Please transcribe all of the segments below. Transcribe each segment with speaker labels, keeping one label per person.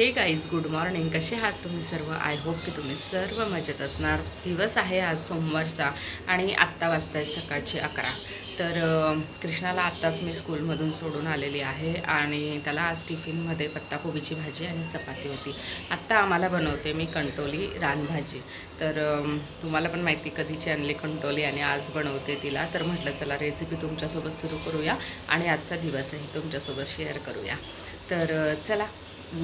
Speaker 1: हे guys good morning. कसे आहात तुम्ही सर्व? आय होप की तुम्ही सर्व मजेत असणार. दिवस आहे आज सोमवारचा आणि आत्ता वाजता आहे सकाळचे 11. तर कृष्णाला आत्ताच मी स्कूलमधून सोडून आलेली आहे आणि त्याला आज टिफिनमध्ये पत्ताकोबीची भाजी आणि चपाती होती. आत्ता आम्हाला बनवते मी कंटोली रानभाजी. तर तुम्हाला पण माहिती कधीची आणली कंटोली आणि आज बनवते तिला. तर म्हटलं चला रेसिपी तुमच्यासोबत सुरू करूया आणि आजचा दिवसही तुमच्यासोबत शेअर करूया. तर चला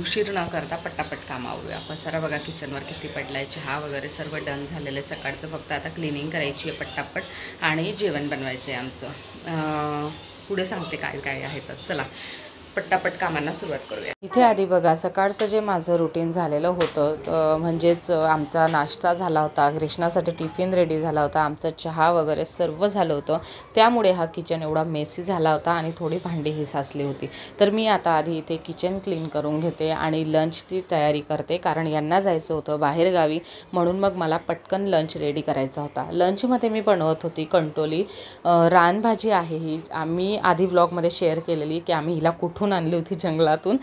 Speaker 1: उशीर न करता पटापट काम आवरूया. पसारा बघा किचनवर किती पडलाय. चहा वगैरे सर्व डन झालेलं आहे सकाळचं. फक्त आता क्लिनिंग करायची आहे पटापट आणि जेवण बनवायचं आहे आमचं. पुढे सांगते काय काय आहे. तर चला पटापट कामांना सुरुवात करूया. इथे आधी बघा सकाळचं जे माझं रुटीन झालेलं होतं म्हणजेच आमचा नाश्ता झाला होता, कृष्णासाठी टिफिन रेडी झाला होता, आमचा चहा वगैरे सर्व झालं होतं. त्यामुळे हा किचन एवढा मेसी झाला होता आणि थोडी भांडीही साचली होती. तर मी आता आधी इथे किचन क्लीन करून घेते आणि लंचची तयारी करते, कारण यांना जायचं होतं बाहेरगावी. म्हणून मग मला पटकन लंच रेडी करायचा होता. लंचमध्ये मी बनवत होती कंटोली रानभाजी आहे ही. आम्ही आधी व्लॉगमध्ये शेअर केलेली की आम्ही हिला कुठून आणली होती जंगलातून.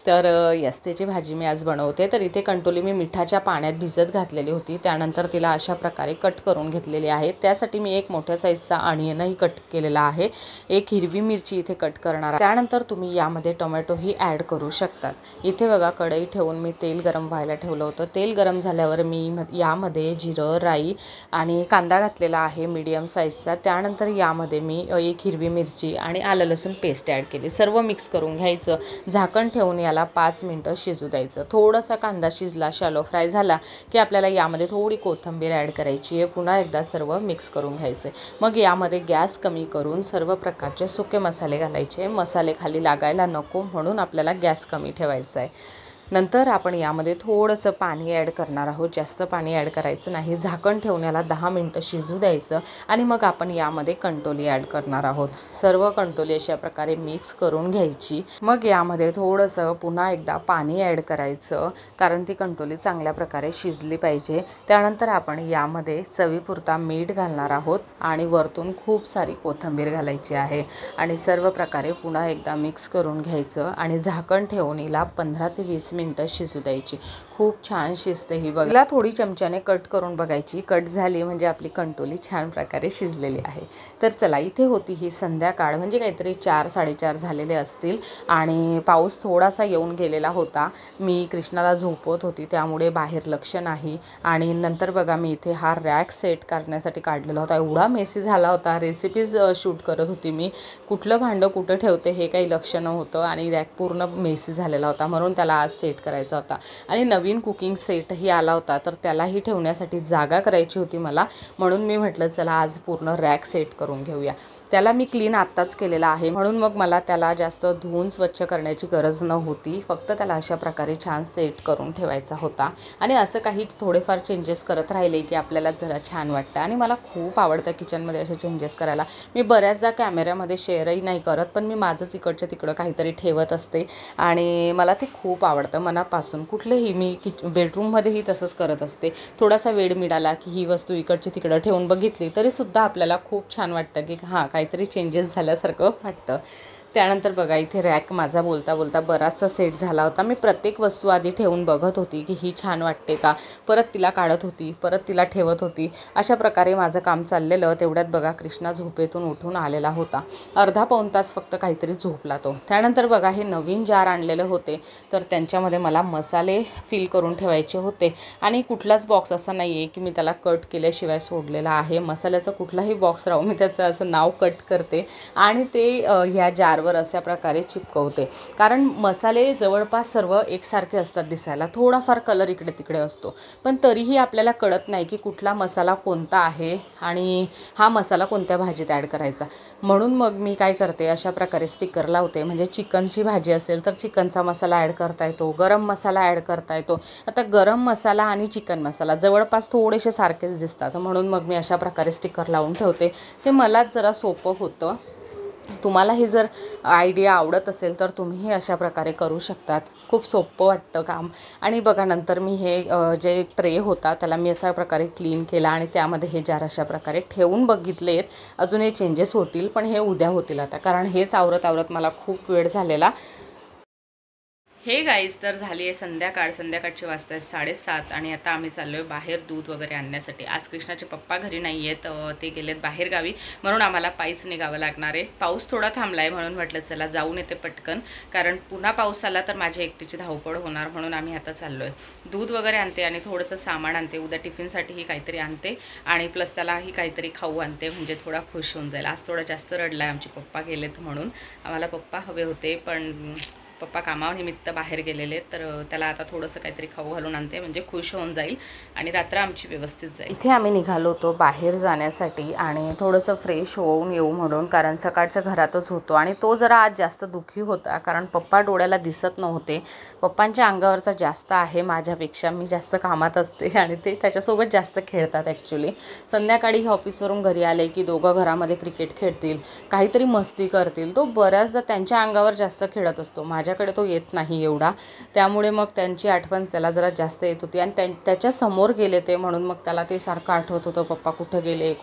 Speaker 1: तर यस त्याची भाजी मी आज बनवते. तर इथे कंटोली मी मिठाच्या पाण्यात भिजत घातलेली होती. त्यानंतर तिला अशा प्रकारे कट करून घेतलेली आहे. त्यासाठी मी एक मोठ्या साईजचा ऑनियनही कट केलेला आहे, एक हिरवी मिरची इथे कट करणार. त्यानंतर तुम्ही यामध्ये टोमॅटोही ॲड करू शकतात. इथे बघा कढई ठेवून मी तेल गरम व्हायला ठेवलं होतं. तेल गरम झाल्यावर मी यामध्ये जिरं, राई आणि कांदा घातलेला आहे मीडियम साईजचा. त्यानंतर यामध्ये मी एक हिरवी मिरची आणि आलं लसूण पेस्ट ॲड केली. सर्व मिक्स करून घ्यायचं. झाकण ठेवून याला 5 मिनटं शिजू द्यायचं. थोडासा कांदा शिजला, शॅलो फ्राय झाला की आपल्याला यामध्ये थोडी कोथिंबीर ॲड करायची आहे. पुन्हा एकदा सर्व मिक्स करून घ्यायचे. मग यामध्ये गॅस कमी करून सर्व प्रकारचे सुके मसाले घालायचे. मसाले खाली लागायला नको म्हणून आपल्याला गॅस कमी ठेवायचा आहे. नंतर आपण यामध्ये थोडंसं पाणी ॲड करणार आहोत. जास्त पाणी ॲड करायचं नाही. झाकण ठेवून याला 10 मिनटं शिजू द्यायचं आणि मग आपण यामध्ये कंटोली ॲड करणार आहोत. सर्व कंटोली अशा प्रकारे मिक्स करून घ्यायची. मग यामध्ये थोडंसं पुन्हा एकदा पाणी ॲड करायचं, कारण ती कंटोली चांगल्या प्रकारे शिजली पाहिजे. त्यानंतर आपण यामध्ये चवीपुरता मीठ घालणार आहोत आणि वरतून खूप सारी कोथिंबीर घालायची आहे आणि सर्व प्रकारे पुन्हा एकदा मिक्स करून घ्यायचं आणि झाकण ठेवून हिला 15 ते 20 मिनटं शिजू द्यायची. खूप छान शिजते ही. बघा थोडी चमच्याने कट करून बघायची. कट झाली म्हणजे आपली कंटोली छान प्रकारे शिजलेली आहे. तर चला इथे होती ही संध्याकाळ, म्हणजे काहीतरी 4-4:30 झालेले असतील आणि पाऊस थोडासा येऊन गेलेला होता. मी कृष्णाला झोपवत होती त्यामुळे बाहेर लक्ष नाही. आणि नंतर बघा मी इथे हा रॅक सेट करण्यासाठी काढलेला होता. एवढा मेसी झाला होता. रेसिपीज शूट करत होती मी. कुठलं भांडं कुठं ठेवते हे काही लक्ष नव्हतं आणि रॅक पूर्ण मेसी झालेला होता. म्हणून त्याला आज सेट करायचा होता. आणि नवीन कुकिंग सेटही आला होता, तर त्यालाही ठेवण्यासाठी जागा करायची होती मला. म्हणून मी म्हटलं चला आज पूर्ण रॅक सेट करून घेऊया. त्याला मी क्लीन आत्ताच केलेला आहे, म्हणून मग मला त्याला जास्त धुवून स्वच्छ करण्याची गरज नव्हती. फक्त त्याला अशा प्रकारे छान सेट करून ठेवायचा होता. आणि असं काही थोडेफार चेंजेस करत राहिले की आपल्याला जरा छान वाटतं. आणि मला खूप आवडतं किचनमध्ये असे चेंजेस करायला. मी बऱ्याचदा कॅमेऱ्यामध्ये शेअरही नाही करत, पण मी माझंच इकडच्या तिकडं काहीतरी ठेवत असते आणि मला ते खूप आवडतं मनापासून. कुठलेही मी बेडरूममध्येही तसंच करत असते. थोडासा वेळ मिळाला की ही वस्तू इकडची तिकडं ठेवून बघितली तरीसुद्धा आपल्याला खूप छान वाटतं की हां काहीतरी चेंजेस झाल्यासारखं वाटतं. त्यानंतर बघा इथे रॅक माझा बोलता बोलता बराचसा सेट झाला होता. मी प्रत्येक वस्तू आधी ठेवून बघत होती की ही छान वाटते का, परत तिला काढत होती, परत तिला ठेवत होती. अशा प्रकारे माझं काम चाललेलं. तेवढ्यात बघा कृष्णा झोपेतून उठून आलेला होता. अर्धा-पाऊण तास फक्त काहीतरी झोपला तो. त्यानंतर बघा हे नवीन जार आणलेले होते, तर त्यांच्यामध्ये मला मसाले फिल करून ठेवायचे होते. आणि कुठलाच बॉक्स असा नाही आहे की मी त्याला कट केल्याशिवाय सोडलेला आहे. मसाल्याचा कुठलाही बॉक्स राहू मी त्याचं असं नाव कट करते आणि ते ह्या जार वर अशा प्रकारे चिपकवते. कारण मसाले जवळपास सर्व एकसारखे असतात दिसायला. थोडाफार कलर इकडे तिकडे असतो, पण तरीही आपल्याला कळत नाही की कुठला मसाला कोणता आहे आणि हा मसाला कोणत्या भाजीत ॲड करायचा. म्हणून मग मी काय करते अशा प्रकारे स्टिकर लावते. म्हणजे चिकनची भाजी असेल तर चिकनचा मसाला ॲड करता येतो, गरम मसाला ॲड करता येतो. आता गरम मसाला आणि चिकन मसाला जवळपास थोडेसे सारखेच दिसतात, म्हणून मग मी अशा प्रकारे स्टिकर लावून ठेवते. ते मलाच जरा सोपं होतं. तुम्हालाही जर आयडिया आवडत असेल तर तुम्हीही अशा प्रकारे करू शकतात. खूप सोपं वाटतं काम. आणि बघा नंतर मी हे जे ट्रे होता त्याला मी अशा प्रकारे क्लीन केला आणि त्यामध्ये हे जार अशा प्रकारे ठेवून बघितलेत. अजून हे चेंजेस होतील, पण हे उद्या होतील आता, कारण हेच आवरत आवरत मला खूप वेळ झालेला. हे गाईज, तर झाली आहे संध्याकाळचे वाजता 7:30 आणि आता आम्ही चाललो आहे बाहेर दूध वगैरे आणण्यासाठी. आज कृष्णाचे पप्पा घरी नाही आहेत, ते गेलेत बाहेर गावी, म्हणून आम्हाला पायीच निघावं लागणार आहे. पाऊस थोडा थांबला आहे म्हणून म्हटलं चला जाऊन येते पटकन, कारण पुन्हा पाऊस आला तर माझ्या एकटीची धावपळ होणार, म्हणून आम्ही आता चाललो आहे. दूध वगैरे आणते आणि थोडंसं सामान आणते, उद्या टिफिनसाठीही काहीतरी आणते आणि प्लस त्यालाही काहीतरी खाऊ आणते, म्हणजे थोडा खुश होऊन जाईल. आज थोडा जास्त रडला आहे, आमचे पप्पा गेलेत म्हणून. आम्हाला पप्पा हवे होते पण पप्पा कामानिमित्त बाहेर गेलेले, तर त्याला आता थोडंसं काहीतरी खाऊ घालून आणते, म्हणजे खुश होऊन जाईल आणि रात्र आमची व्यवस्थित जाईल. इथे आम्ही निघालो होतो बाहेर जाण्यासाठी आणि थोडंसं फ्रेश होऊन येऊ म्हणून, कारण सकाळचं घरातच होतो आणि तो जरा आज जास्त दुःखी होता, कारण पप्पा डोळ्याला दिसत नव्हते. पप्पांच्या अंगावरचा जास्त आहे माझ्यापेक्षा, मी जास्त कामात असते आणि ते त्याच्यासोबत जास्त खेळतात. ॲक्च्युली संध्याकाळी ऑफिसवरून घरी आले की दोघं घरामध्ये क्रिकेट खेळतील, काहीतरी मस्ती करतील. तो बऱ्याचदा त्यांच्या अंगावर जास्त खेळत असतो, माझ्याकडे तो येत नाही एवढा, त्यामुळे मग त्यांची आठवण त्याला जरा जास्त येत होती आणि त्याच्या समोर गेले ते, म्हणून मग त्याला ते सारखं आठवत होतं पप्पा कुठं गेले,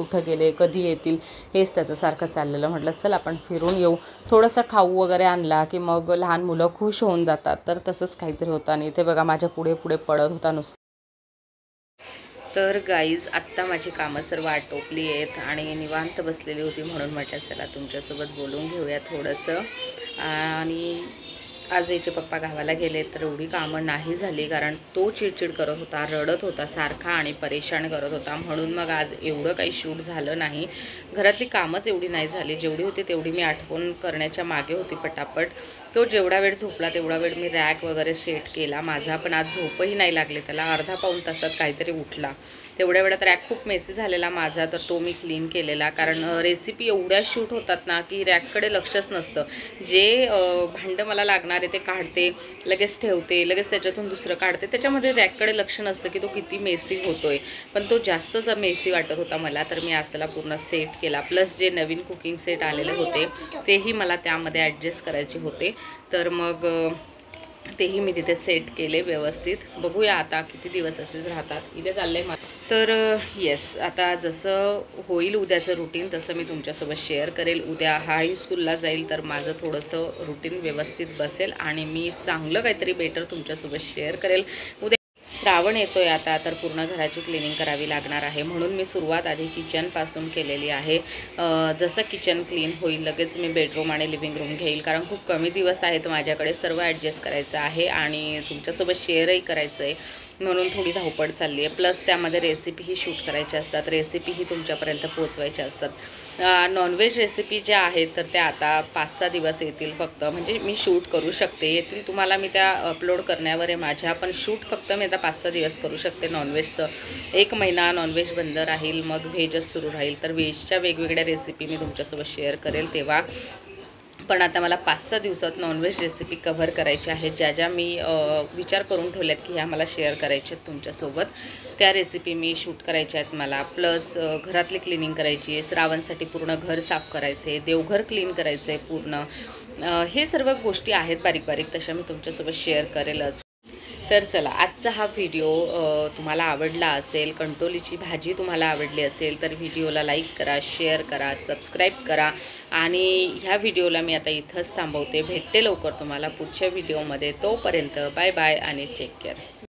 Speaker 1: कधी येतील, हेच त्याचं सारखं चाललेलं. म्हटलं चल आपण फिरून येऊ, थोडंसं खाऊ वगैरे आणला की मग लहान मुलं खुश होऊन जातात, तर तसंच काहीतरी होतं. आणि इथे बघा माझ्या पुढे पडत होता नुसतं. तर गाईज, आत्ता माझी कामं सर्व आटोपली आहेत आणि निवांत बसलेली होती, म्हणून म्हटलं चला तुमच्यासोबत बोलून घेऊया थोडंसं. आणि आज याचे पप्पा गावाला गेले तर एवढी कामं नाही झाली, कारण तो चिडचिड करत होता, रडत होता सारखा आणि परेशान करत होता, म्हणून मग आज एवढं काही शूट झालं नाही. घरातली कामच एवढी नाही झाली, जेवढी होती तेवढी मी आठवण करण्याच्या मागे होती पटापट. तो जेवढा वेळ झोपला तेवढा वेळ मी रॅक वगैरे सेट केला माझा, पण आज झोपही नाही लागली त्याला. अर्धा पाऊण तासात काहीतरी उठला. तेवढ्या वेळात रॅक खूप मेसी झालेला माझा, तर तो मी क्लीन केलेला, कारण रेसिपी एवढ्या शूट होतात ना की रॅककडे लक्षच नसतं. जे भांडं मला लागणार आहे ते काढते, लगेच ठेवते, लगेच त्याच्यातून दुसरं काढते, त्याच्यामध्ये रॅककडे लक्ष नसतं की तो किती मेसी होतोय. पण तो जास्तच मेसी वाटत होता मला, तर मी आज त्याला पूर्ण सेट केला. प्लस जे नवीन कुकिंग सेट आलेले होते तेही मला त्यामध्ये ॲडजस्ट करायचे होते, तर मग तेही मी तिथे सेट केले व्यवस्थित. बघूया आता किती दिवस असेच राहतात. इथे चाललंय तर येस, आता जसं होईल उद्याचं रुटीन तसं मी तुमच्यासोबत शेअर करेल. उद्या हाही स्कूलला जाईल तर माझं थोडंसं रुटीन व्यवस्थित बसेल आणि मी चांगलं काहीतरी बेटर तुमच्यासोबत शेअर करेल. उद्या श्रावण येतोय आता, तर पूर्ण घराची क्लिनिंग करावी लागणार आहे, म्हणून मी सुरुवात आधी किचनपासून केलेली आहे. जसं किचन क्लीन होईल लगेच मी बेडरूम आणि लिव्हिंग रूम घेईल, कारण खूप कमी दिवस आहेत माझ्याकडे, सर्व ॲडजस्ट करायचं आहे आणि तुमच्यासोबत शेअरही करायचं आहे, म्हणून थोडी धावपळ चालली आहे. प्लस त्यामध्ये रेसिपीही शूट करायच्या असतात, रेसिपीही तुमच्यापर्यंत पोचवायच्या असतात. नॉनव्हेज रेसिपी ज्या आहेत तर त्या आता 5-6 दिवस येतील फक्त, म्हणजे मी शूट करू शकते, येतील तुम्हाला, मी त्या अपलोड करण्यावर आहे माझ्या, पण शूट फक्त मी आता 5-6 दिवस करू शकते नॉनव्हेजचं. 1 महिना नॉनव्हेज बंद राहील, मग व्हेजच सुरू राहील, तर व्हेजच्या वेगवेगळ्या रेसिपी मी तुमच्यासोबत शेअर करेल तेव्हा. पण आता मला 5-6 दिवसात नॉनव्हेज रेसिपी कव्हर करायच्या आहेत, ज्या मी विचार करून ठेवल्यात की ह्या मला शेअर करायच्या आहेत तुमच्यासोबत. त्या रेसिपी मी शूट करायच्या आहेत मला. प्लस घरातली क्लिनिंग करायची आहे, श्रावणसाठी पूर्ण घर साफ करायचं आहे, देवघर क्लीन करायचं आहे पूर्ण. हे सर्व गोष्टी आहेत बारीक बारीक, तशा मी तुमच्यासोबत शेअर करेलच. तर चला, आजचा हा व्हिडिओ तुम्हाला आवडला असेल, कंटोलीची भाजी तुम्हाला आवडली असेल तर व्हिडिओला लाईक करा, शेअर करा, सबस्क्राईब करा आणि ह्या व्हिडिओला मी आता इथंच थांबवते. भेटते लवकर तुम्हाला पुढच्या व्हिडिओमध्ये. तोपर्यंत बाय बाय आणि टेक केअर.